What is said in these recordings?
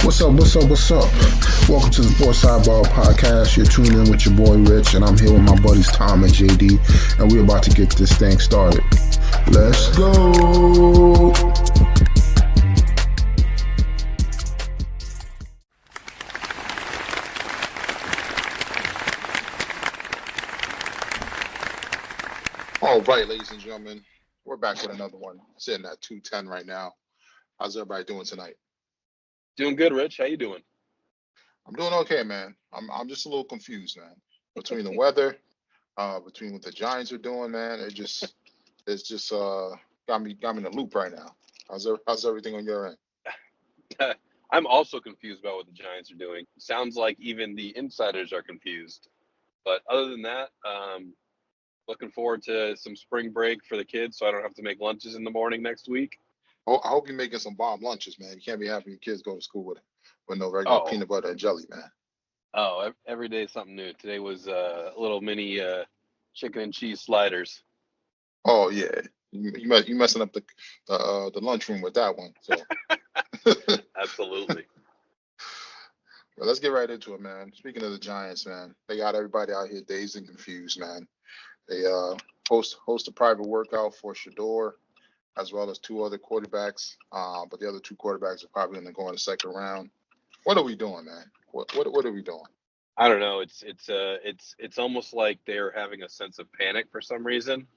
What's up? What's up? What's up? Welcome to the Sports Sidebar Podcast. You're tuned in with your boy Rich, and I'm here with my buddies Tom and JD, and we're about to get this thing started. Let's go! All right, ladies and gentlemen, we're back with another one. Sitting at 210 right now. How's everybody doing tonight? Doing good, Rich. How you doing? I'm doing okay, man. I'm just a little confused, man. Between the weather, between what the Giants are doing, man, it's just got me in a loop right now. How's everything on your end? I'm also confused about what the Giants are doing. Sounds like even the insiders are confused. But other than that, looking forward to some spring break for the kids so I don't have to make lunches in the morning next week. Oh, I hope you're making some bomb lunches, man. You can't be having your kids go to school with no regular peanut butter and jelly, man. Oh, every day is something new. Today was a little mini chicken and cheese sliders. Oh yeah, you messing up the lunchroom with that one. So Absolutely. Well, let's get right into it, man. Speaking of the Giants, man, they got everybody out here dazed and confused, man. They host a private workout for Shedeur, as well as two other quarterbacks. But the other two quarterbacks are probably going to go in the second round. What are we doing, man? What are we doing? I don't know. It's almost like they're having a sense of panic for some reason.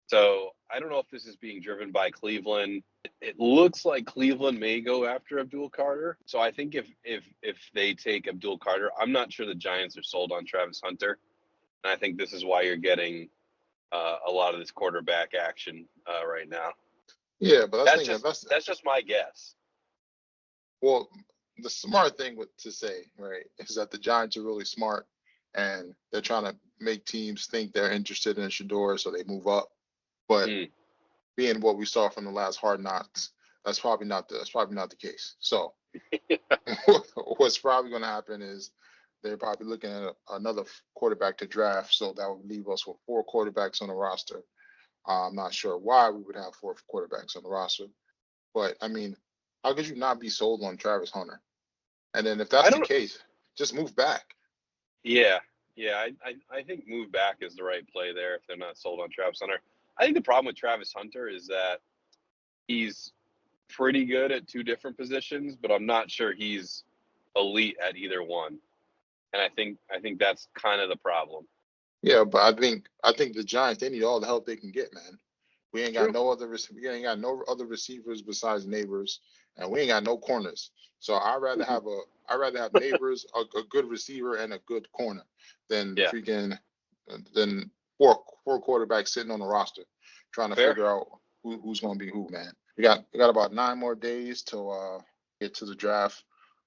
So I don't know if this is being driven by Cleveland. It looks like Cleveland may go after Abdul Carter. So I think if they take Abdul Carter, I'm not sure the Giants are sold on Travis Hunter. And I think this is why you're getting a lot of this quarterback action right now. Yeah, but that's just my guess. Well, the smart thing to say, right, is that the Giants are really smart and they're trying to make teams think they're interested in Shedeur, so they move up. But being what we saw from the last Hard Knocks, that's probably not the case. So what's probably going to happen is they're probably looking at another quarterback to draft. So that would leave us with 4 quarterbacks on the roster. I'm not sure why we would have 4 quarterbacks on the roster, but I mean, how could you not be sold on Travis Hunter? And then if that's the case, just move back. Yeah. I think move back is the right play there if they're not sold on Travis Hunter. I think the problem with Travis Hunter is that he's pretty good at 2 different positions, but I'm not sure he's elite at either one. And I think that's kind of the problem. Yeah, but I think the Giants, they need all the help they can get, man. We ain't got no other receivers besides Neighbors, and we ain't got no corners. So I'd rather have Neighbors, a good receiver, and a good corner than than four quarterbacks sitting on the roster trying to figure out who's going to be who, man. We got about 9 more days to get to the draft.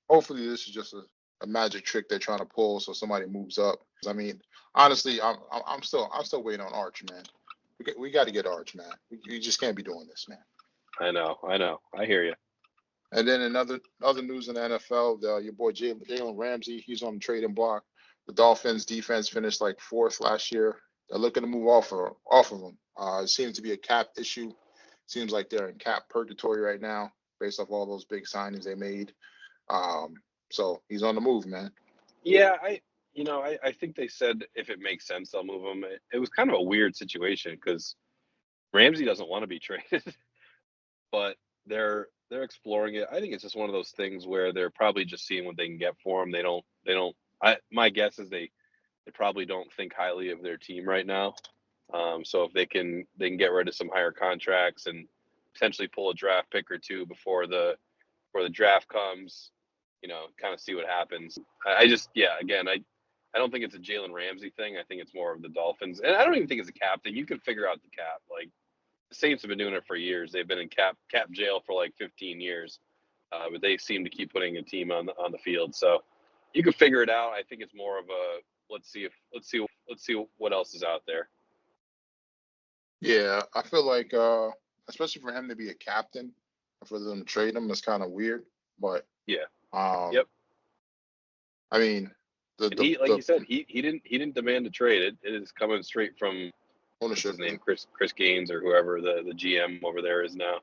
Hopefully, this is just a magic trick they're trying to pull so somebody moves up. I mean, honestly, I'm still waiting on Arch, man. We got to get Arch, man. We just can't be doing this, man. I know. I hear you. And then in other news in the NFL, your boy Jalen Ramsey, he's on the trading block. The Dolphins defense finished like 4th last year. They're looking to move off of him. It seems to be a cap issue. Seems like they're in cap purgatory right now, based off all those big signings they made. So he's on the move, man. Yeah, I think they said if it makes sense, they'll move him. It was kind of a weird situation because Ramsey doesn't want to be traded, but they're exploring it. I think it's just one of those things where they're probably just seeing what they can get for him. They don't. My guess is they probably don't think highly of their team right now. So if they can get rid of some higher contracts and potentially pull a draft pick or 2 before the draft comes, kind of see what happens. I don't think it's a Jalen Ramsey thing. I think it's more of the Dolphins. And I don't even think it's a cap thing. You can figure out the cap. Like, the Saints have been doing it for years. They've been in cap jail for like 15 years. But they seem to keep putting a team on the field. So you can figure it out. I think it's more of a let's see what else is out there. Yeah, I feel like especially for him to be a captain, for them to trade him, is kind of weird. But yeah. Yep. I mean, you said, he didn't demand a trade. It is coming straight from ownership. What's his name, Chris Gaines or whoever the GM over there is now.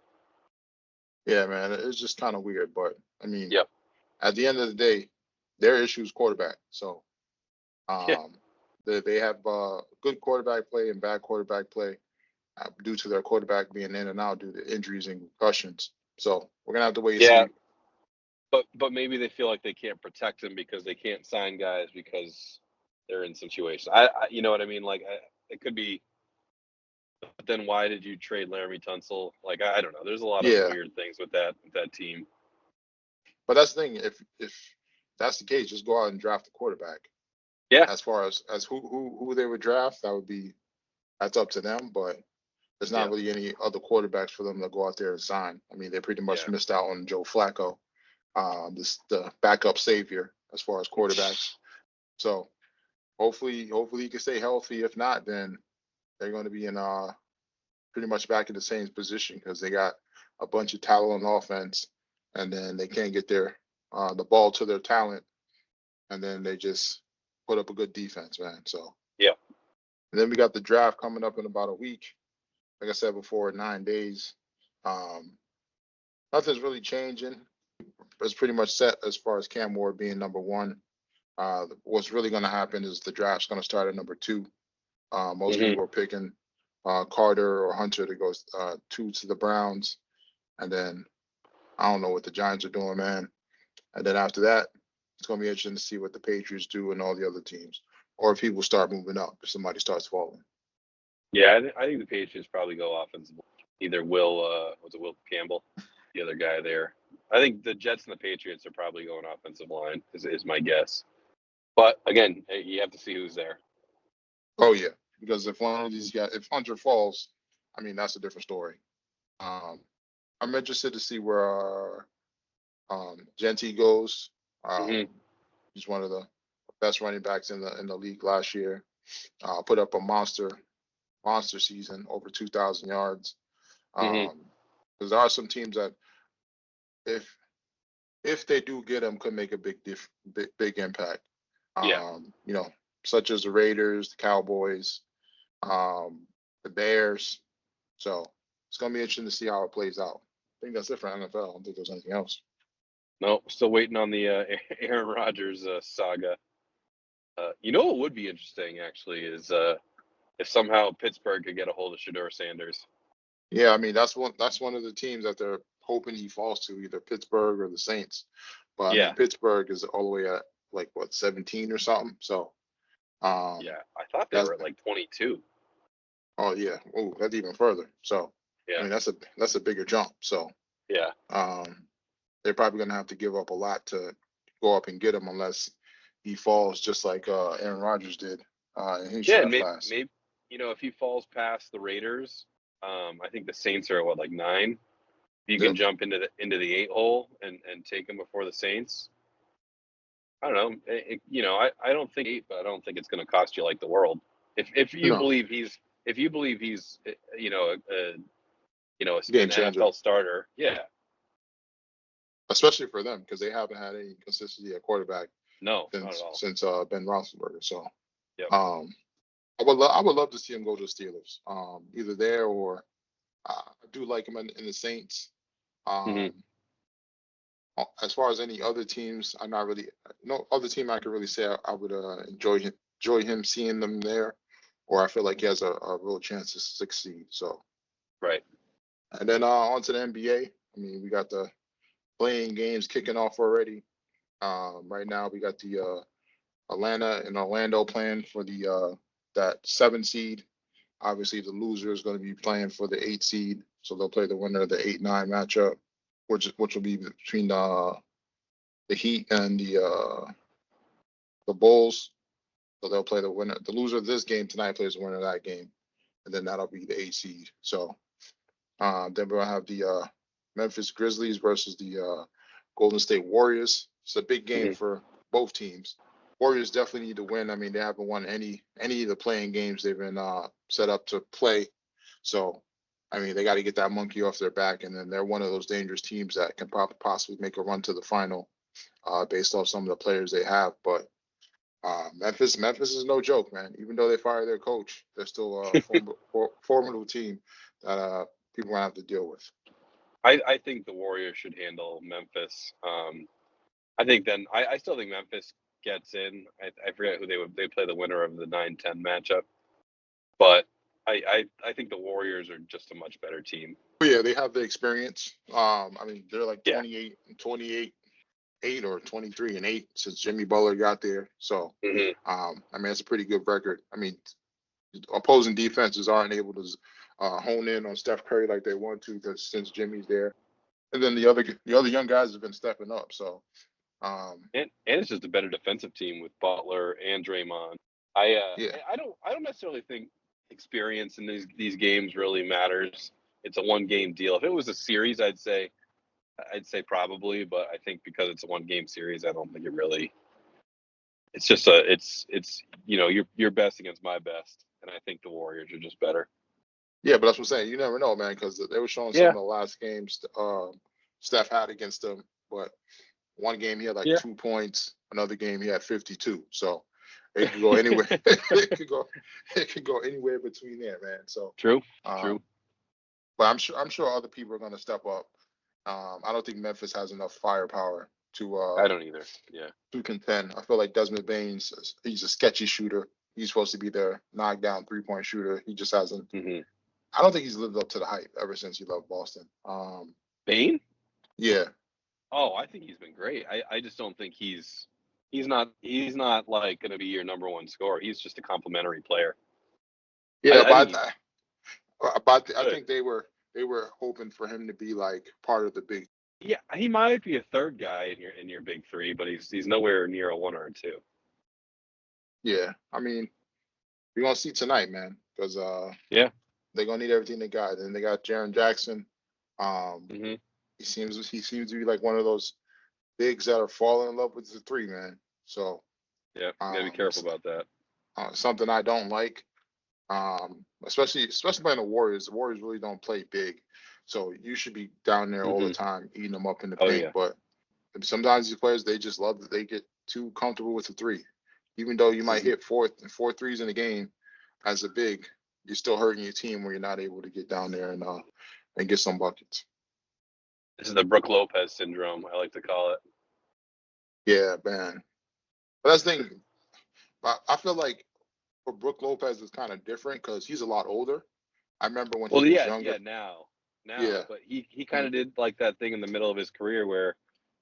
Yeah, man, it's just kind of weird. But I mean, yep. at the end of the day, their issue is quarterback. So Yeah. they have good quarterback play and bad quarterback play due to their quarterback being in and out due to injuries and concussions. So we're gonna have to wait and Yeah. see. But maybe they feel like they can't protect him because they can't sign guys because they're in situations. You know what I mean? Like, it could be. But then why did you trade Laramie Tunsil? Like, I don't know. There's a lot of Yeah, weird things with that team. but that's the thing. If that's the case, just go out and draft a quarterback. Yeah. As far as who they would draft, that's up to them. But there's not Yeah. really any other quarterbacks for them to go out there and sign. I mean, they pretty much Yeah. missed out on Joe Flacco, the backup savior as far as quarterbacks. So hopefully he can stay healthy. If not, then they're going to be in pretty much back in the same position because they got a bunch of talent on offense, and then they can't get the ball to their talent, and then they just put up a good defense, man. So Yeah. and then we got the draft coming up in about a week. Like I said before, 9 days. Nothing's really changing. It's pretty much set as far as Cam Ward being number one. What's really going to happen is the draft's going to start at number two. Most people are picking Carter or Hunter to go two to the Browns. And then I don't know what the Giants are doing, man. And then after that, it's going to be interesting to see what the Patriots do and all the other teams. Or if people start moving up, if somebody starts falling. Yeah. I think the Patriots probably go offensive. Either Will Campbell, the other guy there. I think the Jets and the Patriots are probably going offensive line, is my guess. But again, you have to see who's there. Oh, yeah. Because if one of these guys, if Hunter falls, I mean, that's a different story. I'm interested to see where Genty goes. He's one of the best running backs in the league last year. Put up a monster season, over 2,000 yards. Because there are some teams that, if they do get him, could make a big impact. Yeah. You know, such as the Raiders, the Cowboys, the Bears. So it's gonna be interesting to see how it plays out. I think that's it for NFL. I don't think there's anything else. No, still waiting on the Aaron Rodgers saga. You know what would be interesting actually is if somehow Pittsburgh could get a hold of Shedeur Sanders. Yeah, I mean that's one of the teams that they're hoping he falls to, either Pittsburgh or the Saints. But I mean Pittsburgh is all the way at like what, 17 or something. So yeah, I thought they were at like 22. Oh yeah. Oh, that's even further. So Yeah. I mean that's a bigger jump. So Yeah. they're probably gonna have to give up a lot to go up and get him unless he falls just like Aaron Rodgers did in his draft class. Maybe if he falls past the Raiders, I think the Saints are at what, like 9. You can jump into the 8 hole and take him before the Saints. I don't know. I don't think 8, but I don't think it's going to cost you like the world. If you believe he's an NFL starter, yeah. Especially for them because they haven't had any consistency at quarterback. No, not at all. Since Ben Roethlisberger. So, yep. I would love to see him go to the Steelers. Either there or I do like him in the Saints. As far as any other teams, I'm not really no other team I could really say I would enjoy him seeing them there, or I feel like he has a real chance to succeed. So, right. And then on to the NBA. I mean, we got the playing games kicking off already. Right now we got the Atlanta and Orlando playing for the that 7 seed. Obviously, the loser is going to be playing for the 8 seed, so they'll play the winner of the 8-9 matchup, which will be between the Heat and the Bulls. So they'll play the winner. The loser of this game tonight plays the winner of that game, and then that'll be the 8 seed. So then we'll have the Memphis Grizzlies versus the Golden State Warriors. It's a big game for both teams. Warriors definitely need to win. I mean, they haven't won any of the playing games they've been set up to play. So, I mean, they got to get that monkey off their back, and then they're one of those dangerous teams that can possibly make a run to the final based off some of the players they have. But Memphis is no joke, man. Even though they fired their coach, they're still a formidable team that people are going to have to deal with. I think the Warriors should handle Memphis. I think then I still think Memphis gets in. I forget who they play the winner of the 9-10 matchup, but I think the Warriors are just a much better team. But yeah, they have the experience. I mean, they're like Yeah. 28-8 or 23-8 since Jimmy Butler got there. So, I mean, it's a pretty good record. I mean, opposing defenses aren't able to hone in on Steph Curry like they want to since Jimmy's there. And then the other young guys have been stepping up. So, and it's just a better defensive team with Butler and Draymond. yeah, I don't necessarily think experience in these games really matters. It's a 1-game deal. If it was a series, I'd say probably, but I think because it's a 1-game series, I don't think it really. It's just it's your best against my best, and I think the Warriors are just better. yeah, but that's what I'm saying. You never know, man, because they were showing some of the last games Steph had against them, but one game he had like 2 points, another game he had 52. So it could go anywhere. it could go anywhere between there, man. So true. But I'm sure other people are going to step up. I don't think Memphis has enough firepower to. I don't either. Yeah. To contend. I feel like Desmond Baines, he's a sketchy shooter. He's supposed to be the knockdown 3-point shooter. He just hasn't. I don't think he's lived up to the hype ever since he left Boston. Bane? Yeah. Oh, I think he's been great. I just don't think he's not like going to be your number one scorer. He's just a complimentary player. Yeah, I think they were hoping for him to be like part of the big. Yeah, he might be a third guy in your big three, but he's nowhere near a 1 or a 2. Yeah, I mean, we're gonna see tonight, man, because they're gonna need everything they got, and they got Jaren Jackson. He seems to be like one of those bigs that are falling in love with the 3, man. So yeah, you gotta be careful about that. Something I don't like, especially playing the Warriors. The Warriors really don't play big, so you should be down there all the time, eating them up in the paint. Yeah. But sometimes these players, they just love that they get too comfortable with the 3. Even though you might hit four threes in a game as a big, you're still hurting your team when you're not able to get down there and get some buckets. This is the Brook Lopez syndrome, I like to call it. Yeah, man. But that's the thing. I feel like for Brook Lopez is kind of different because he's a lot older. I remember when he was younger. Yeah, now. Yeah. But he kind of did like that thing in the middle of his career where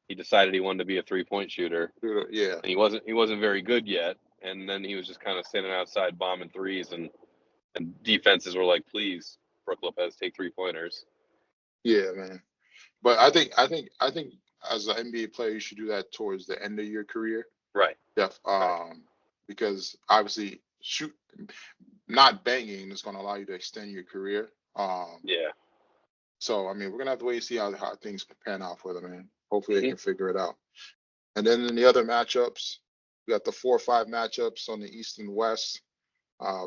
he decided he wanted to be a 3-point shooter. Yeah. And he wasn't very good yet. And then he was just kind of standing outside bombing threes, and defenses were like, please, Brook Lopez, take 3-pointers. Yeah, man. But I think as an NBA player, you should do that towards the end of your career. Right. Because obviously not banging is going to allow you to extend your career. So, I mean, we're going to have to wait and see how things pan out for them, man. Hopefully they can figure it out. And then in the other matchups, we got the 4-5 matchups on the East and West.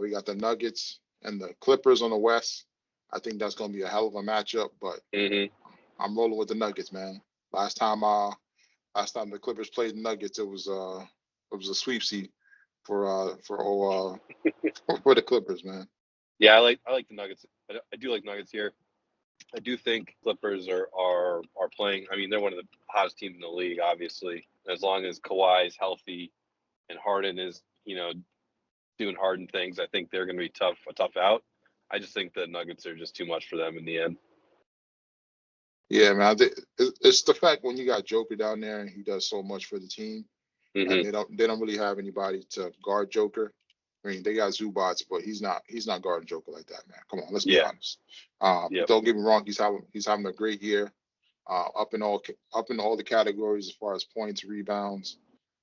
We got the Nuggets and the Clippers on the West. I think that's going to be a hell of a matchup, but I'm rolling with the Nuggets, man. Last time the Clippers played the Nuggets, it was a sweepsee for the Clippers, man. Yeah, I like the Nuggets. I do like Nuggets here. I do think Clippers are playing. I mean, they're one of the hottest teams in the league, obviously. As long as Kawhi is healthy and Harden is, doing Harden things, I think they're going to be a tough out. I just think the Nuggets are just too much for them in the end. Yeah, man. It's the fact when you got Joker down there and he does so much for the team, and they don't really have anybody to guard Joker. I mean, they got Zubats, but he's not guarding Joker like that, man. Come on, let's be honest. Don't get me wrong, he's having a great year, up in all the categories as far as points, rebounds.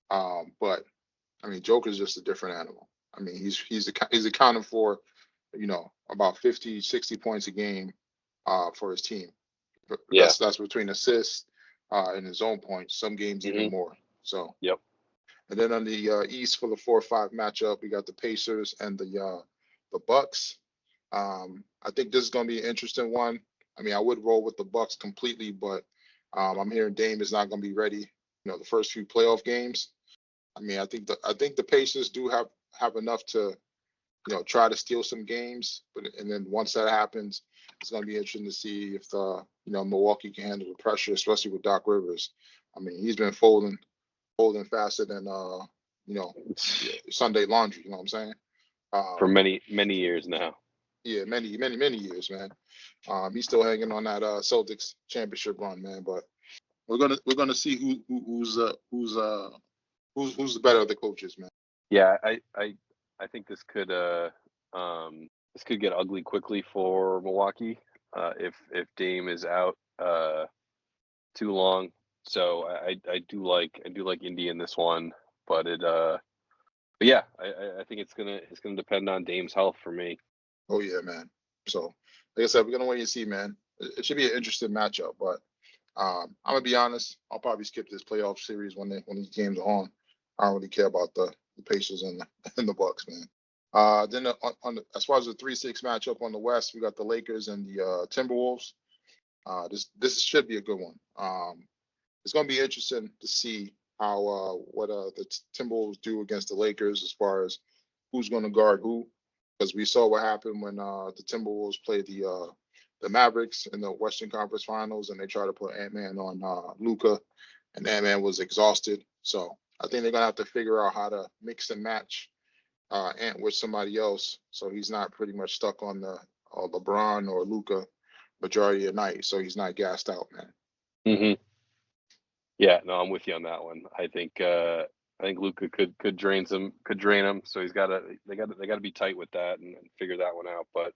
But I mean, Joker's just a different animal. I mean, he's accounting for, about 50, 60 points a game, for his team. That's between assists, and his own points. Some games even more. So. Yep. And then on the East for the 4-5 matchup, we got the Pacers and the Bucks. I think this is going to be an interesting one. I mean, I would roll with the Bucks completely, but I'm hearing Dame is not going to be ready. The first few playoff games. I mean, I think the Pacers do have enough to, try to steal some games. And then once that happens, it's going to be interesting to see if Milwaukee can handle the pressure, especially with Doc Rivers. I mean, he's been folding folding faster than Sunday laundry. You know what I'm saying? For many years now. Yeah, many years, man. He's still hanging on that Celtics championship run, man. But we're gonna see who's the better of the coaches, man. Yeah, I think this could get ugly quickly for Milwaukee if Dame is out too long. So I do like Indy in this one, but yeah, I think it's gonna depend on Dame's health for me. Oh yeah, man. So like I said, we're gonna wait and see, man. It should be an interesting matchup, but I'm gonna be honest. I'll probably skip this playoff series when these games are on. I don't really care about the Pacers and the Bucks, man. Then as far as the 3-6 matchup on the West, we got the Lakers and the Timberwolves. This should be a good one. It's gonna be interesting to see how what the Timberwolves do against the Lakers as far as who's gonna guard who, because we saw what happened when the Timberwolves played the Mavericks in the Western Conference Finals, and they tried to put Ant-Man on Luka, and Ant-Man was exhausted. So I think they're gonna have to figure out how to mix and match Ant with somebody else, so he's not pretty much stuck on the LeBron or Luka majority of the night, so he's not gassed out, man. Mm-hmm. Yeah, no, I'm with you on that one. I think Luka could drain him, so they gotta be tight with that and figure that one out. But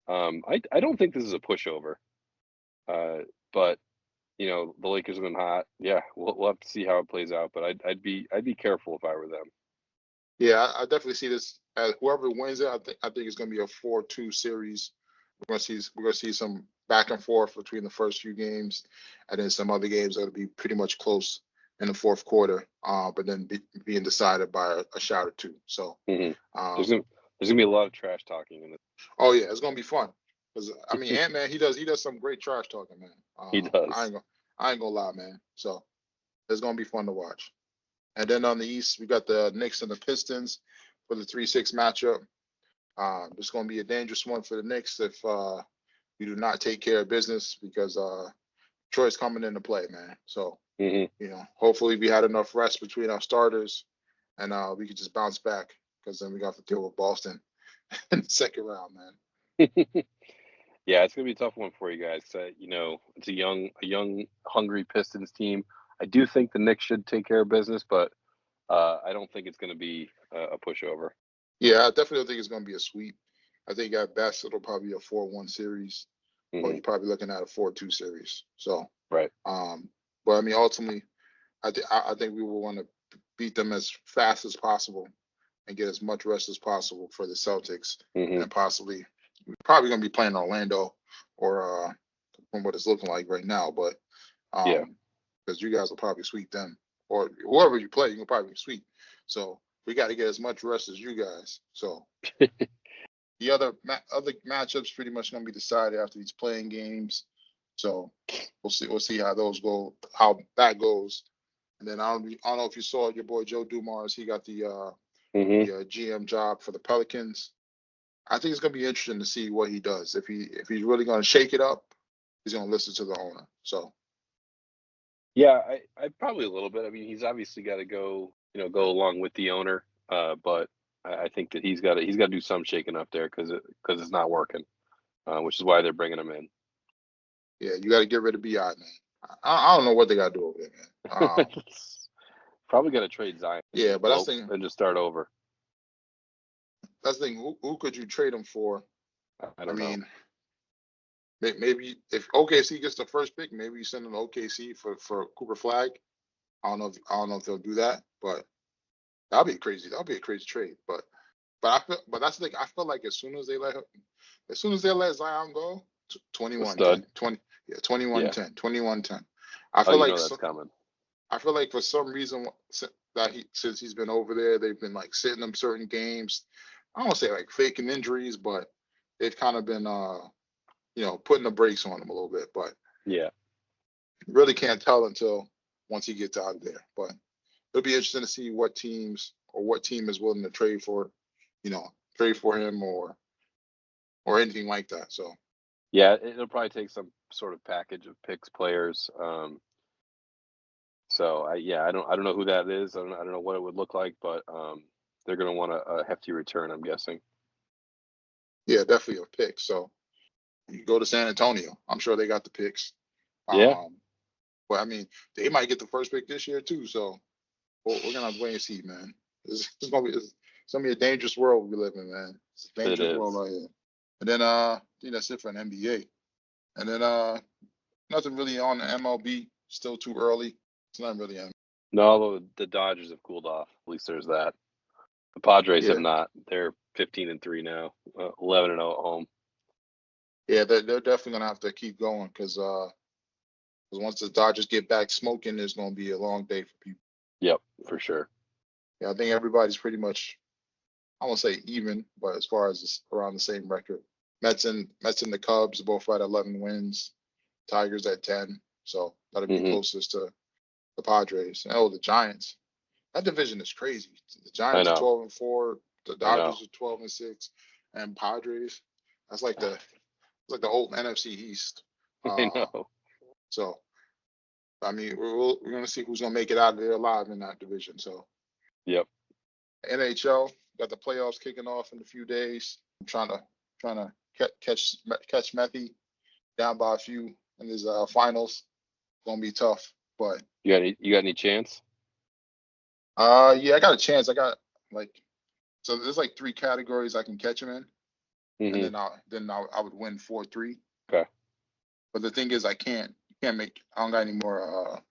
I don't think this is a pushover. But the Lakers have been hot. Yeah, we'll have to see how it plays out. But I'd be careful if I were them. Yeah, I definitely see this as whoever wins it. I think it's gonna be a 4-2 series. We're gonna see some back and forth between the first few games, and then some other games that'll be pretty much close in the fourth quarter. But then being decided by a shot or two. So there's gonna be a lot of trash talking in this. Oh yeah, it's gonna be fun. Cause I mean, Ant-Man, he does some great trash talking, man. He does. I ain't gonna lie, man. So it's gonna be fun to watch. And then on the East, we got the Knicks and the Pistons for the 3-6 matchup. It's going to be a dangerous one for the Knicks if we do not take care of business, because Troy's coming into play, man. So, hopefully we had enough rest between our starters, and we could just bounce back, because then we got to deal with Boston in the second round, man. Yeah, it's gonna be a tough one for you guys. It's a young, hungry Pistons team. I do think the Knicks should take care of business, but I don't think it's going to be a pushover. Yeah, I definitely don't think it's going to be a sweep. I think at best it'll probably be a 4-1 series, or you're probably looking at a 4-2 series. So, right. But I mean, ultimately, I think we will want to beat them as fast as possible and get as much rest as possible for the Celtics, and probably going to be playing Orlando, or from what it's looking like right now. But because you guys will probably sweep them, or whoever you play, you can probably sweep. So we got to get as much rest as you guys. So the other matchups pretty much going to be decided after these playing games. So we'll see how those go, how that goes. And then I don't know if you saw your boy Joe Dumars. He got the GM job for the Pelicans. I think it's going to be interesting to see what he does. If he's really going to shake it up, he's going to listen to the owner. So. Yeah, I probably a little bit. I mean, he's obviously got to go along with the owner. But I think that he's got to do some shaking up there, because it's not working, which is why they're bringing him in. Yeah, you got to get rid of BI, man. I don't know what they got to do over there, man. Probably got to trade Zion. Yeah, but that's the thing. And just start over. That's the thing. Who could you trade him for? I mean, maybe if OKC gets the first pick, maybe you send him to OKC for Cooper Flag. I don't know if they'll do that, but that'll be crazy. That'll be a crazy trade. But that's the thing. I feel like as soon as they let Zion go, 21-10, 21-10, 21-10. I feel like that's coming. I feel like for some reason that since he's been over there, they've been like sitting him certain games. I don't want to say like faking injuries, but they've kind of been putting the brakes on him a little bit. But yeah, really can't tell until once he gets out of there. But it'll be interesting to see what team is willing to trade for him or anything like that. So yeah, it'll probably take some sort of package of picks, players. So I don't know who that is. I don't know what it would look like, but they're going to want a hefty return, I'm guessing. Yeah, definitely a pick. So you go to San Antonio. I'm sure they got the picks. Yeah, But I mean, they might get the first pick this year too. So we're gonna have to wait and see, man. It's gonna be a dangerous world we live in, man. It's a it dangerous world is. out here. And then I think that's it for an NBA. And then nothing really on the MLB. Still too early. It's not really. No, although the Dodgers have cooled off. At least there's that. The Padres have Yeah, not. They're 15-3 now, 11-0 at home. yeah. They're definitely gonna have to keep going because once the Dodgers get back smoking, it's gonna be a long day for people. Yep, for sure. Yeah, I think everybody's pretty much, I won't say even, but as far as around the same record. Mets and the Cubs are both at 11 wins. Tigers at 10. So that'll be Hmm. closest to the Padres. Oh, the Giants. That division is crazy. The I Giants are know. 12-4. The I know. Dodgers are 12-6, and Padres. That's like the old NFC East. I Uh, know. so I mean, we're gonna see who's gonna make it out of there alive in that division. So Yep. NHL got the playoffs kicking off in a few days. I'm trying to catch Methy down by a few in his finals. Gonna be tough, but You got any chance? yeah, I got a chance. I got like, so there's like three categories I can catch him in, and Hmm. I would win 4-3. Okay. But the thing is, I don't got any more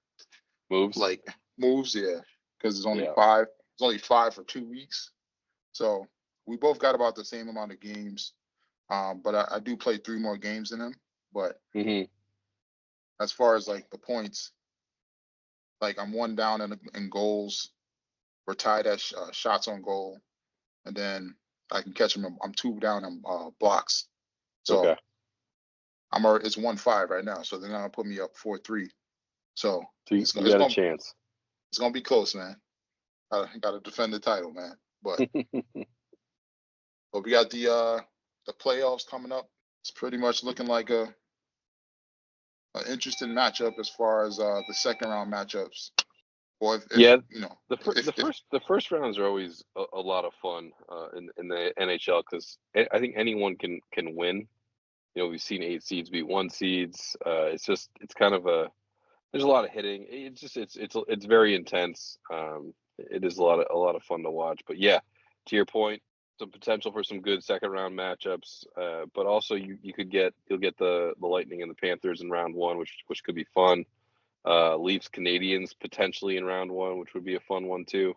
Moves? like moves, yeah, because it's only Yeah. five. It's only five for 2 weeks, so we both got about the same amount of games. But I do play three more games than him. But Hmm. as far as like the points, like I'm one down in goals. We're tied at shots on goal, and then I can catch him. I'm two down in blocks. So Okay. it's 1-5 right now. So then that'll put me up 4-3. So So you got a chance. it's gonna be close, man. I got to defend the title, man. But we got the playoffs coming up. It's pretty much looking like a an interesting matchup as far as the second round matchups. Or if Yeah, you know if the first rounds are always a lot of fun in the NHL because I think anyone can win. You know, we've seen 8 seeds beat 1 seeds. It's kind of there's a lot of hitting. It's very intense. It is a lot of fun to watch. But yeah, to your point, some potential for some good second round matchups. But also you'll get the Lightning and the Panthers in round one, which could be fun. Leafs Canadians potentially in round one, which would be a fun one too.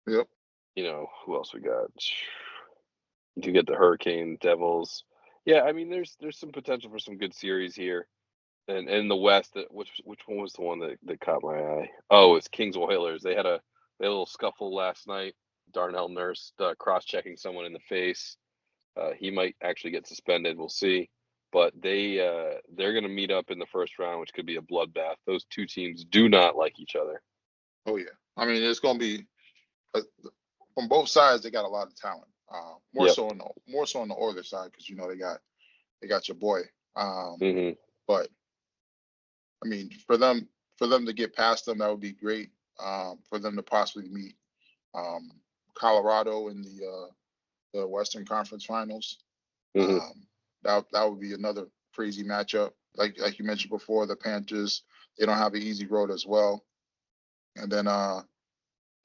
yep. You know, who else we got? You get the Hurricane Devils. Yeah, I mean there's some potential for some good series here. And in the West, which one was the one that caught my eye? Oh, it's Kings Oilers. They had a little scuffle last night. Darnell Nurse cross checking someone in the face. He might actually get suspended. We'll see. But they're going to meet up in the first round, which could be a bloodbath. Those two teams do not like each other. Oh yeah. I mean, it's gonna be uh, from both sides. They got a lot of talent. Yep. More so on the Oilers side because they got your boy. Um, Hmm. but I mean, for them to get past them, that would be great. For them to possibly meet um, Colorado in the Western Conference Finals. Hmm. That would be another crazy matchup. Like you mentioned before, the Panthers, they don't have an easy road as well. And then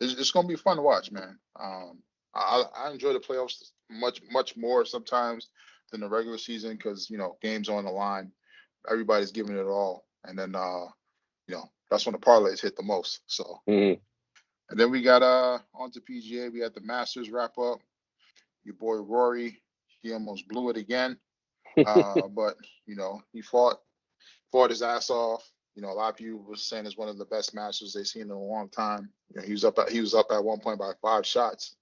it's gonna be fun to watch, man. I enjoy the playoffs much more sometimes than the regular season because games on the line, everybody's giving it all, and then that's when the parlays hit the most. So Hmm. and then we got on to PGA. We had the Masters wrap up. Your boy Rory, he almost blew it again. But he fought his ass off. A lot of people were saying it's one of the best Masters they've seen in a long time. He was up at one point by 5 shots,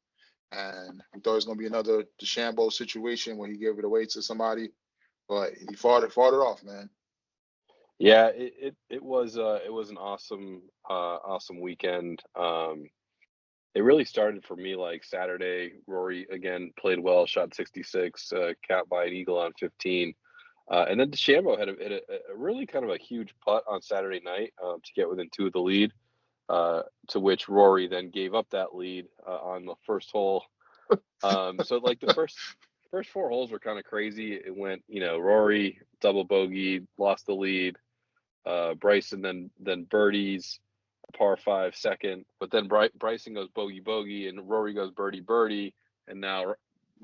and we thought it was gonna be another DeChambeau situation where he gave it away to somebody, but he fought it off, man. Yeah, it was an awesome weekend. It really started for me like Saturday. Rory again played well, shot 66, capped by an eagle on 15. And then DeChambeau hit a really kind of a huge putt on Saturday night to get within two of the lead. to which Rory then gave up that lead on the first hole. So like the first 4 holes were kind of crazy. It went, Rory double bogey, lost the lead. Bryson then birdies, par 5 second, but then Bryson goes bogey, and Rory goes birdie, and now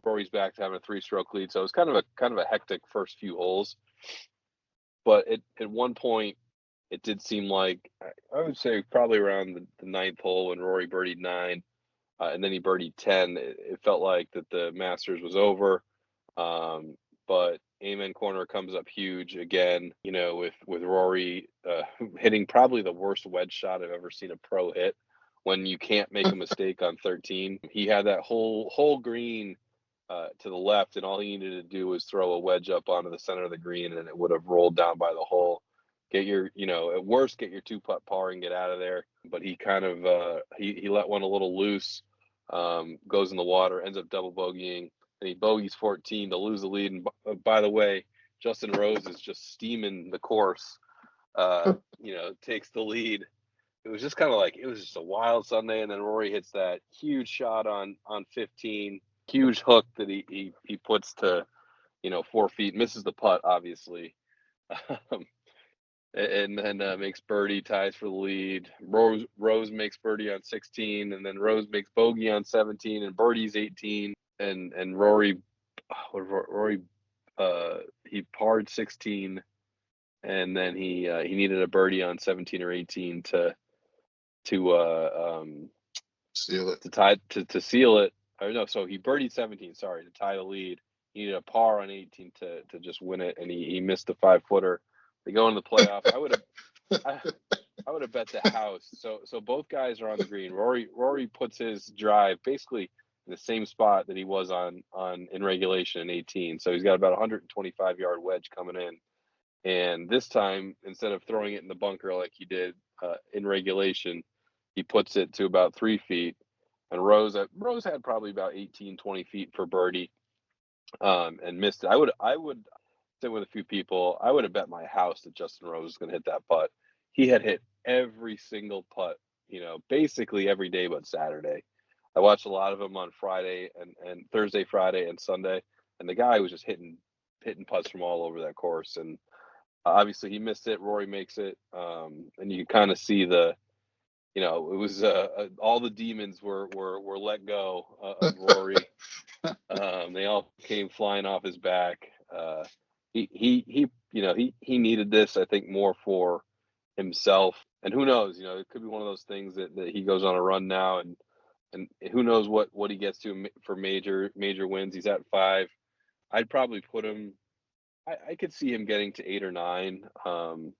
Rory's back to having a 3-stroke lead. So it was kind of a hectic first few holes. But at one point, it did seem like, I would say probably around the 9th hole when Rory birdied 9, and then he birdied 10. It felt like that the Masters was over. But Amen Corner comes up huge again, with Rory hitting probably the worst wedge shot I've ever seen a pro hit when you can't make a mistake on 13. He had that whole green to the left, and all he needed to do was throw a wedge up onto the center of the green, and it would have rolled down by the hole. Get your, at worst, get your 2-putt par and get out of there. But he kind of he let one a little loose, goes in the water, ends up double bogeying, and he bogeys 14 to lose the lead. And by the way, Justin Rose is just steaming the course. Takes the lead. It was just kind of like, it was just a wild Sunday, and then Rory hits that huge shot on 15, huge hook that he puts to 4 feet, misses the putt obviously, and then makes birdie, ties for the lead. Rose makes birdie on 16, and then Rose makes bogey on 17, and birdie's 18, and Rory he parred 16, and then he needed a birdie on 17 or 18 to Seal it. To seal it. Or no, so he birdied 17, sorry, to tie the lead. He needed a par on 18 to just win it, and he missed the 5-footer. They go into the playoff. I would have bet the house. So both guys are on the green. Rory puts his drive basically in the same spot that he was on in regulation in 18. So he's got about 125-yard wedge coming in. And this time, instead of throwing it in the bunker like he did in regulation, he puts it to about 3 feet. And Rose had probably about 18, 20 feet for birdie, and missed it. I would sit with a few people. I would have bet my house that Justin Rose was going to hit that putt. He had hit every single putt, basically every day but Saturday. I watched a lot of them on Friday and Thursday, Friday, and Sunday, and the guy was just hitting putts from all over that course. And obviously he missed it. Rory makes it, and you can kind of see the, it was all the demons were let go of Rory. They all came flying off his back. He needed this, I think, more for himself. And who knows, it could be one of those things that he goes on a run now, and who knows what he gets to for major wins. He's at 5. I'd probably put him. I could see him getting to 8 or 9.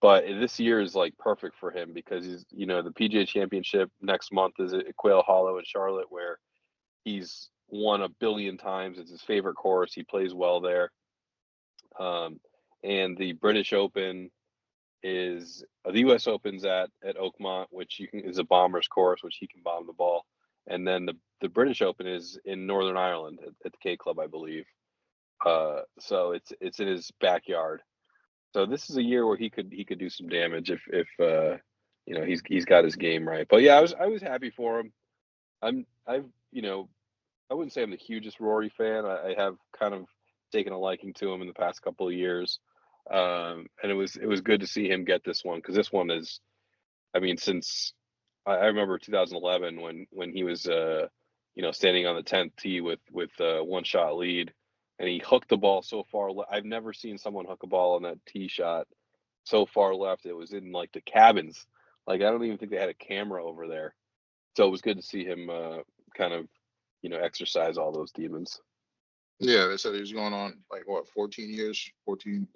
But this year is like perfect for him because he's, the PGA Championship next month is at Quail Hollow in Charlotte, where he's won 1 billion times. It's his favorite course. He plays well there. And the British Open is the U.S. Open's at Oakmont, which is a bomber's course, which he can bomb the ball. And then the British Open is in Northern Ireland at the K Club, I believe. So it's in his backyard. So this is a year where he could do some damage if he's got his game right. But yeah, I was happy for him. I wouldn't say I'm the hugest Rory fan. I have kind of taken a liking to him in the past couple of years, and it was good to see him get this one, because this one is, since I remember 2011 when he was standing on the 10th tee with a 1-shot lead. And he hooked the ball so far. I've never seen someone hook a ball on that tee shot so far left. It was in like the cabins. Like, I don't even think they had a camera over there. So it was good to see him kind of, exercise all those demons. Yeah, they said he was going on 14 years,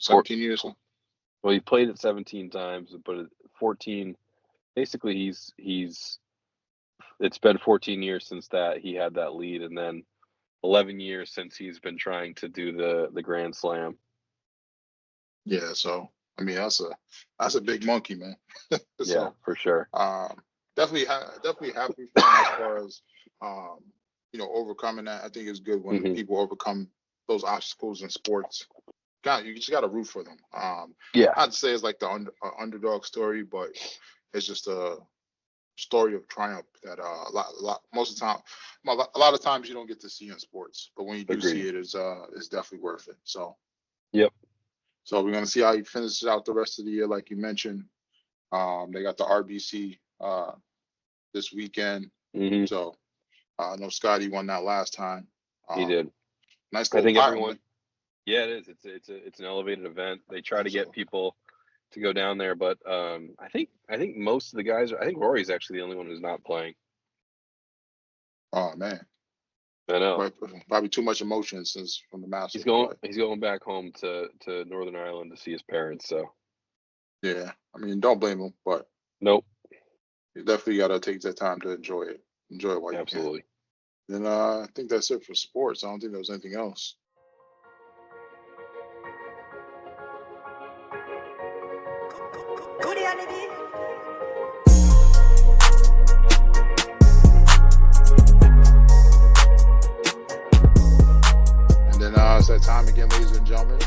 17 years. Well, he played it 17 times, but 14. Basically, it's been 14 years since that he had that lead, and then 11 years since he's been trying to do the Grand Slam. Yeah, so that's a big monkey, man. So, yeah, for sure. Definitely happy for him as far as overcoming that. I think it's good when people overcome those obstacles in sports. You just got to root for them. Yeah, I'd say it's like the underdog story, but it's just a story of triumph that most of the time, a lot of times you don't get to see in sports, but when you do see Agreed. it, it's definitely worth it. So Yep. we're gonna see how he finishes out the rest of the year, like you mentioned. They got the RBC this weekend, Hmm. so I know Scotty won that last time. He Um, did. nice I little think pile. everyone. Yeah, it is. It's an elevated event. They try to get So, people to go down there, but I think most of the guys. I think Rory's actually the only one who's not playing. oh man, I know. but probably too much emotion since from the He's Masters. going. But He's going back home to Northern Ireland to see his parents. So yeah, I mean, don't blame him, but nope. you definitely gotta take that time to enjoy it. Enjoy it while you can. Absolutely. Then I think that's it for sports. I don't think there was anything else. And then it's that time again, ladies and gentlemen.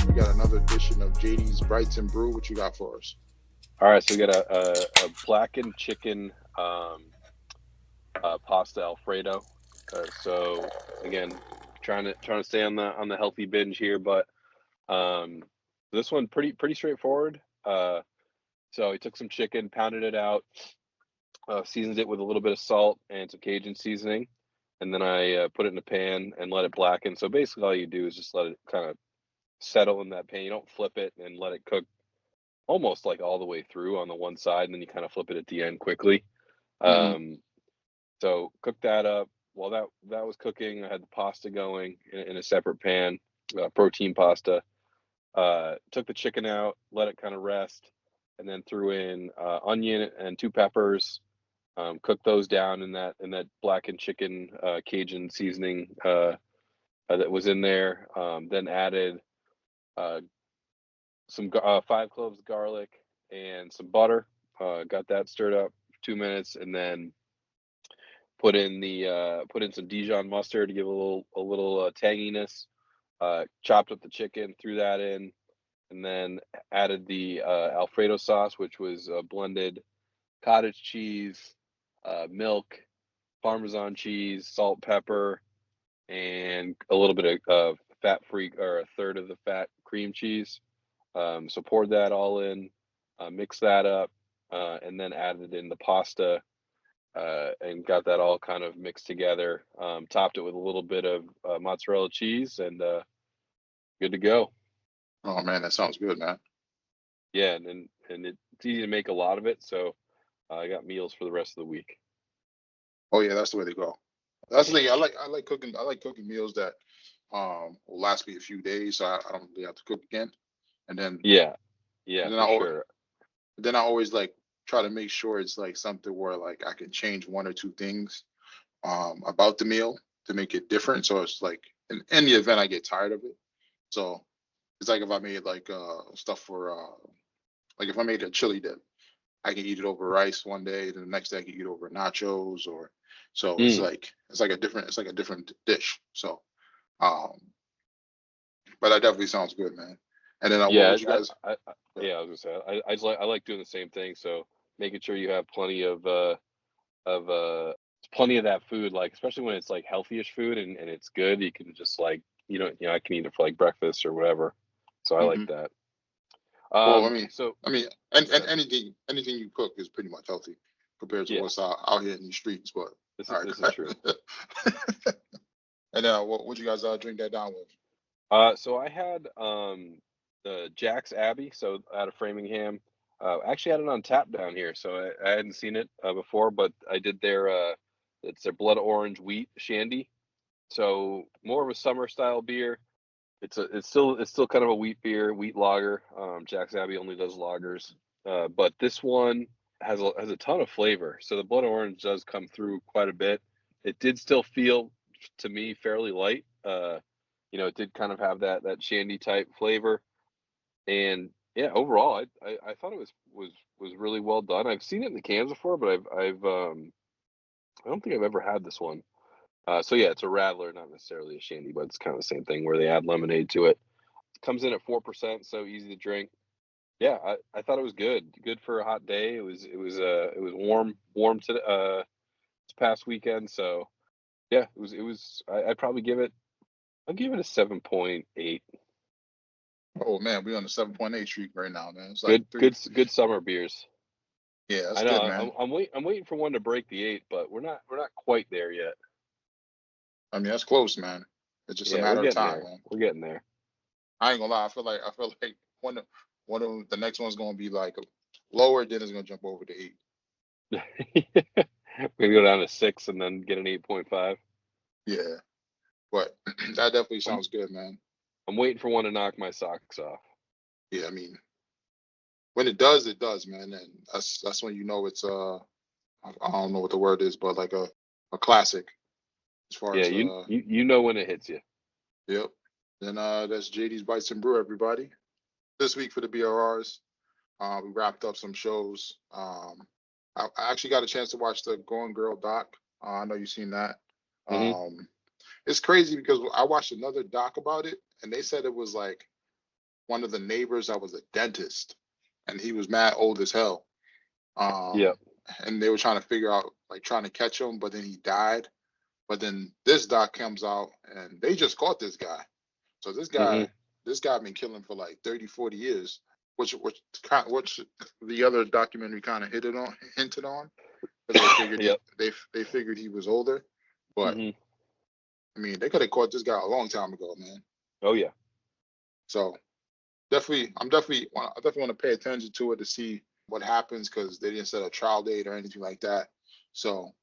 We got another edition of JD's Brights and Brew. What you got for us? All right, so we got a blackened chicken pasta Alfredo. So again, trying to stay on the healthy binge here, but this one pretty straightforward. So he took some chicken, pounded it out, seasoned it with a little bit of salt and some Cajun seasoning, and then I put it in a pan and let it blacken. So basically, all you do is just let it kind of settle in that pan. You don't flip it and let it cook almost like all the way through on the one side, and then you kind of flip it at the end quickly. Mm-hmm. So cook that up. While that was cooking, I had the pasta going in a separate pan, protein pasta. Took the chicken out, let it kind of rest, and then threw in onion and 2 peppers. Cooked those down in that blackened chicken Cajun seasoning that was in there. Then added some 5 cloves of garlic and some butter. Got that stirred up for 2 minutes, and then put in some Dijon mustard to give a little tanginess. Chopped up the chicken, threw that in, and then added the Alfredo sauce, which was blended cottage cheese, milk, Parmesan cheese, salt, pepper, and a little bit of fat-free or a third of the fat cream cheese. So poured that all in, mixed that up, and then added in the pasta and got that all kind of mixed together. Topped it with a little bit of mozzarella cheese, and good to go. Oh man, that sounds good, man. Yeah, and it's easy to make a lot of it, so I got meals for the rest of the week. Oh yeah, that's the way to go. That's the thing. I like cooking. I like cooking meals that will last me a few days, so I don't really have to cook again. And then Yeah, and yeah, then for sure. I always like try to make sure it's like something where like I can change one or two things about the meal to make it different. So it's like in the event I get tired of it. So it's like if I made like stuff for like if I made a chili dip, I can eat it over rice one day, then the next day I can eat it over nachos or so Mm, it's like a different dish. So um but that definitely sounds good, man. And then what yeah, would you guys yeah, I was gonna say I like doing the same thing. So making sure you have of plenty of that food, like especially when it's like healthy-ish food and it's good, you can just like I can eat it for like breakfast or whatever. So I like hmm that. well So I mean and good. anything you cook is pretty much healthy compared to Yeah, what's out here in the streets. But all this is right. true. And what would you guys drink that down with? So I had the Jack's Abbey, so out of Framingham. I actually had it on tap down here, so I hadn't seen it before, but I did it's their blood orange wheat shandy. So more of a summer style beer. It's still kind of a wheat beer, wheat lager. Jack's Abbey only does lagers, but this one has a ton of flavor. So the blood orange does come through quite a bit. It did still feel to me fairly light. It did kind of have that shandy type flavor, and yeah, overall, I thought it was really well done. I've seen it in the cans before, but I don't think I've ever had this one. So yeah, it's a radler, not necessarily a shandy, but it's kind of the same thing where they add lemonade to it. Comes in at 4%, so easy to drink. Yeah, I thought it was good. Good for a hot day. It was warm to this past weekend. So yeah, I'd probably I'll give it a 7.8. Oh man, we're on the 7.8 streak right now, man. It's like Good three. good summer beers. Yeah, that's I know good, man. I'm waiting for one to break the 8, but we're not quite there yet. I mean, that's close, man. It's just a Yeah, we're matter of getting time, there. man. We're getting there. I ain't gonna lie. I feel like one of the next one's gonna be like lower, then it's gonna jump over to 8. We're gonna go down to 6 and then get an 8.5. Yeah, but that definitely I'm sounds good, man. I'm waiting for one to knock my socks off. Yeah, I mean, when it does, man, and that's when you know it's I don't know what the word is, but like a classic as far Yeah, as you know when it hits you. yep. Then that's JD's Bites and Brew, everybody. This week for the BRRs, we wrapped up some shows. I actually got a chance to watch the Going Girl doc. I know you've seen that. Hmm. Um, it's crazy because I watched another doc about it, and they said it was like one of the neighbors that was a dentist, and he was mad old as hell. Yep. And they were trying to figure out, like, trying to catch him, but then he died. But then this doc comes out, and they just caught this guy. So Hmm. this guy been killing for like 30, 40 years, which the other documentary kind of hinted on, because Yep. they figured he was older, but Hmm. I mean they could have caught this guy a long time ago, man. Oh yeah. So I definitely want to pay attention to it to see what happens, because they didn't set a trial date or anything like that. So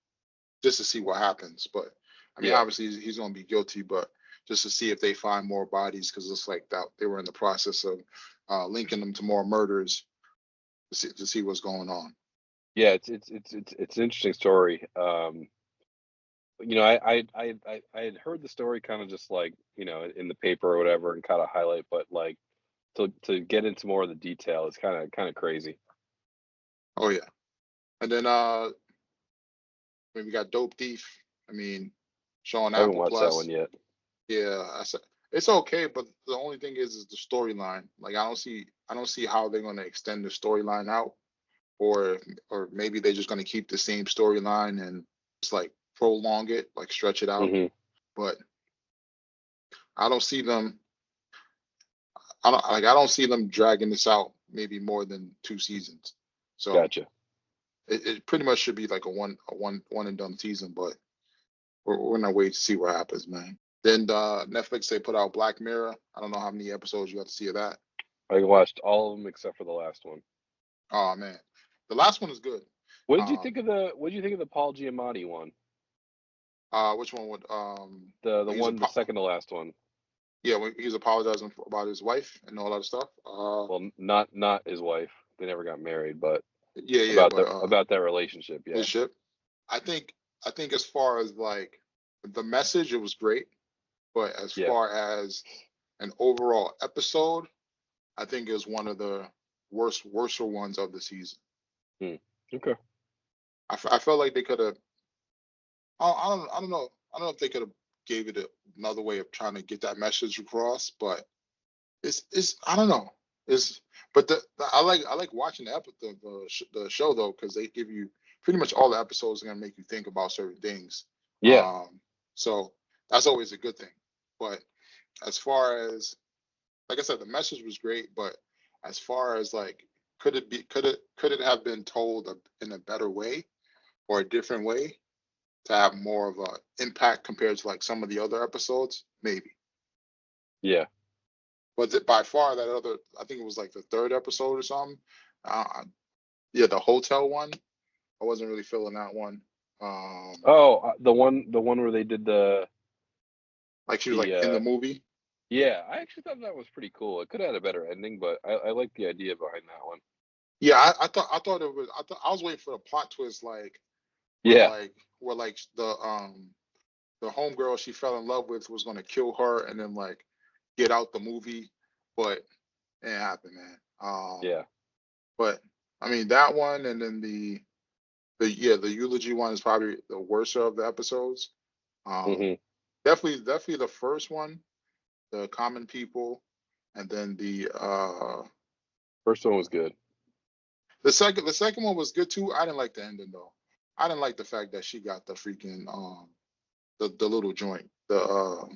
just to see what happens, but I mean Yeah. obviously he's gonna be guilty, but just to see if they find more bodies, because it's like that they were in the process of linking them to more murders to see what's going on. Yeah, it's an interesting story. I had heard the story kind of just like, in the paper or whatever and kind of highlight, but like to get into more of the detail is kind of crazy. Oh yeah. And then when we got Dope Thief, I mean, showing I haven't Apple watched that one Plus. yet. Yeah, I said it's okay, but the only thing is the storyline. Like I don't see how they're gonna extend the storyline out, or maybe they're just gonna keep the same storyline and just like prolong it, like stretch it out. Hmm. But I don't see them. I don't see them dragging this out maybe more than 2 seasons. So Gotcha. it pretty much should be like a one and done season. But we're gonna wait to see what happens, man. Then Netflix, they put out Black Mirror. I don't know how many episodes you got to see of that. I watched all of them except for the last one. Oh man, the last one is good. Um, What did you think of the Paul Giamatti one? which one would The second to last one. yeah, when he's apologizing about his wife and all that stuff. Well, not his wife. They never got married, but Yeah, but about their relationship. his Yeah. ship. I think as far as like the message, it was great. But as Yeah. far as an overall episode, I think it was one of the worser ones of the season. Hmm. Okay. I felt like they could have. I don't know. I don't know if they could have gave it another way of trying to get that message across, but it's I don't know. It's but I like watching the show though, because they give you pretty much all the episodes are gonna make you think about certain things. Yeah. So that's always a good thing. But as far as, like I said, the message was great, but as far as like could it have been told in a better way or a different way to have more of a impact compared to like some of the other episodes? Maybe. Yeah. But by far that other, I think it was like the third episode or something. Uh, yeah, the hotel one. I wasn't really feeling that one. Oh, the one where they did Like she was the like in the movie. yeah. I actually thought that was pretty cool. It could have had a better ending, but I like the idea behind that one. Yeah, I thought it was. I was waiting for the plot twist, Yeah. where like the homegirl she fell in love with was gonna kill her and then like get out the movie, but it ain't happened, man. Yeah. But I mean that one, and then the eulogy one is probably the worst of the episodes. Um, Hmm. definitely the first one, the common people, and then First one was good. The second one was good too. I didn't like the ending though. I didn't like the fact that she got the freaking the little joint, the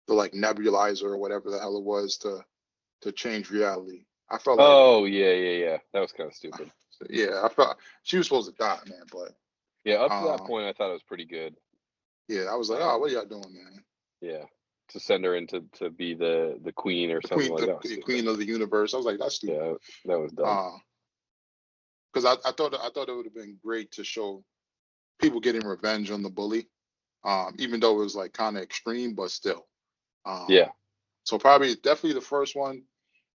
like nebulizer or whatever the hell it was to change reality. I felt like, Oh yeah. That was kind of stupid. yeah, I felt she was supposed to die, man. But Yeah, up to that uh, point, I thought it was pretty good. yeah, I was like, oh, what are y'all doing, man? Yeah, to send her in to be the queen or something like that was The stupid. queen of the universe. I was like, that's stupid. Yeah, that was dumb. Because I thought it would have been great to show people getting revenge on the bully, even though it was like kind of extreme, but still. Yeah. So probably definitely the first one,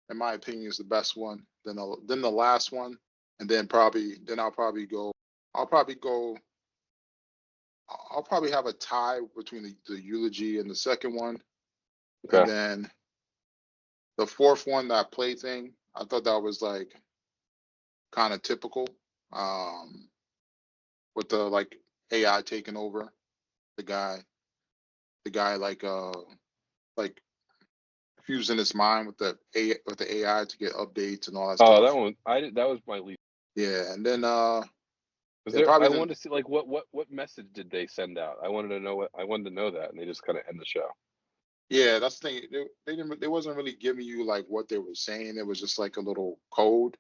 in my opinion, is the best one. Then the last one, and then I'll probably go. I'll probably go. I'll probably have a tie between the eulogy and the second one, and Okay. then the fourth one, that play thing. I thought that was like kind of typical, with the like AI taking over the guy, like fusing his mind with the AI to get updates and all that Oh, that stuff. one. That was my least. Yeah, and then Was yeah, there? probably I then wanted to see like what message did they send out? I wanted to know that, and they just kind of end the show. yeah, that's the thing. They wasn't really giving you like what they were saying. It was just like a little code,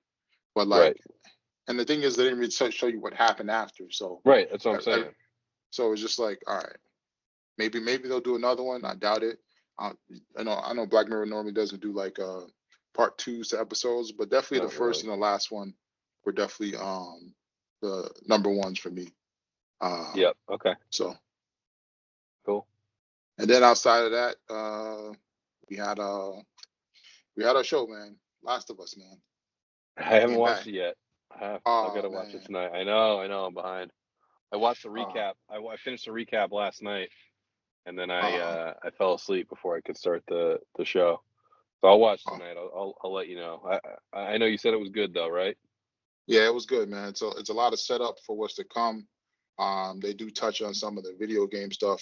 but Right. like, and the thing is, they didn't really show you what happened after. So, Right. That's what I'm I, I, saying. so it's just like, all right, maybe they'll do another one. I doubt it. Uh, I know Black Mirror normally doesn't do like part twos to episodes, but definitely the Not first really. and the last one were definitely the number ones for me. Yep. Okay. So, Cool. and then outside of that, we had our show, man. Last of Us, man. I haven't Came watched back. it yet. I Oh gotta watch it man. tonight. I know. I'm behind. I watched the Uh, recap. I finished the recap last night, and then uh, I fell asleep before I could start the show. So I'll watch uh, tonight. I'll let you know. I know you said it was good though, right? yeah, it was good, man. So it's a lot of setup for what's to come. They do touch on some of the video game stuff.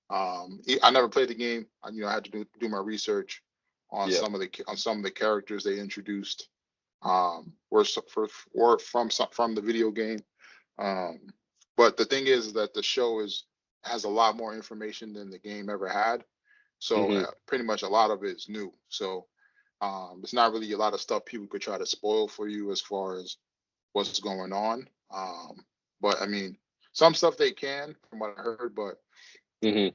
I never played the game. I had to do my research on Yeah. some of the characters they introduced. Were from the video game. Um, but the thing is that the show has a lot more information than the game ever had. So Hmm. pretty much a lot of it is new. So it's not really a lot of stuff people could try to spoil for you as far as what's going on. But I mean, some stuff they can, from what I heard, but Hmm.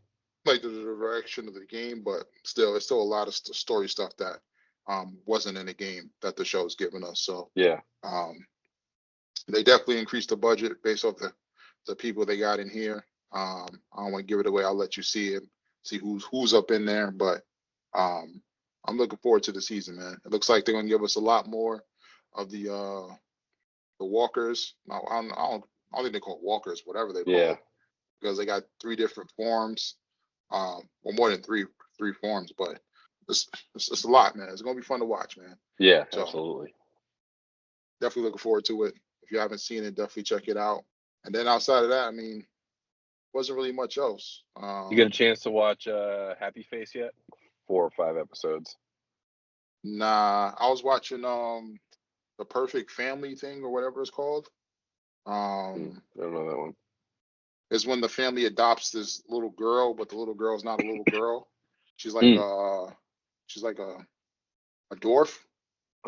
like the direction of the game. But still, it's still a lot of story stuff that wasn't in the game that the show's given us. So Yeah. um, they definitely increased the budget based off the people they got in here. I don't want to give it away. I'll let you see it, see who's up in there. But um, I'm looking forward to the season, man. It looks like they're gonna give us a lot more of the walkers. No, I don't think they call it walkers, whatever they call Yeah. it, because they got three different forms. Well, more than three forms, but it's a lot, man. It's gonna be fun to watch, man. Yeah. So Absolutely. definitely looking forward to it. If you haven't seen it, definitely check it out. And then outside of that, I mean, wasn't really much else. You get a chance to watch Happy Face yet? 4 or 5 episodes. Nah, I was watching the Perfect Family thing or whatever it's called. I don't know that one. Is when the family adopts this little girl, but the little girl's not a little girl. She's like Mm. she's like a dwarf.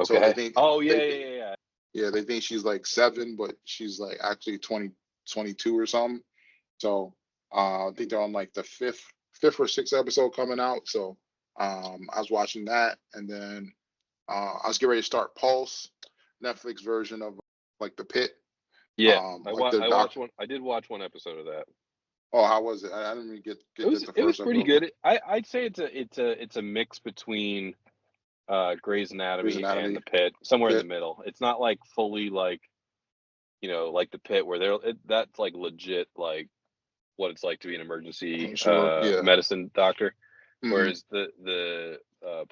So they Okay. think Oh yeah, they yeah, yeah. yeah, they think she's like 7, but she's like actually 22 or something. So I think they're on like the fifth or sixth episode coming out. So I was watching that, and then I was getting ready to start Pulse, Netflix version of like The Pit. Yeah. Like the I doc. watched one. I did watch one episode of that. Oh, how was it? I didn't really get the It was first pretty episode. good. I'd say it's a mix between Grey's Grey's Anatomy and Anatomy. The Pit, somewhere in the Pit. middle. It's not like fully like like The Pit where that's like legit like what it's like to be an emergency I'm sure. Yeah. medicine doctor, Hmm. whereas the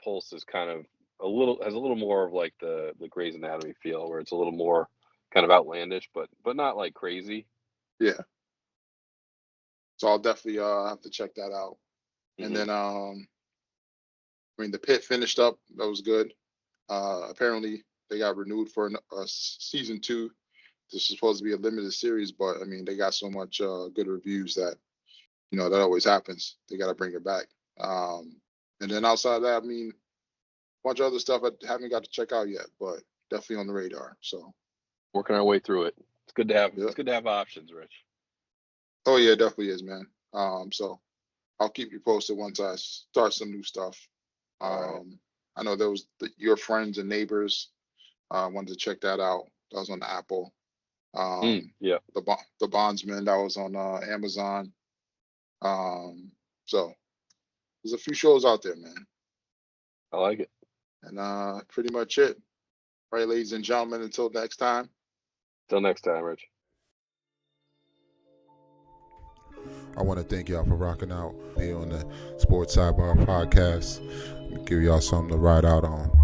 Pulse is kind of has a little more of like the Grey's Anatomy feel, where it's a little more kind of outlandish, but not like crazy. Yeah. So I'll definitely have to check that out. And Hmm. then I mean, The Pit finished up. That was good. Apparently, they got renewed for season 2. This is supposed to be a limited series, but I mean, they got so much good reviews that that always happens. They got to bring it back. And then outside of that, I mean, a bunch of other stuff I haven't got to check out yet, but definitely on the radar. So working our way through it. It's good to have. yeah. It's good to have options, Rich. Oh yeah, definitely is, man. So I'll keep you posted once I start some new stuff. All I know there was Your Friends and Neighbors. Wanted to check that out. That was on the Apple. Yeah. The Bondsman, that was on Amazon. So there's a few shows out there, man. I like it. And pretty much it. All right, ladies and gentlemen, until next time. Till next time, Rich. I want to thank y'all for rocking out here on the Sports Sidebar Podcast. Give y'all something to ride out on.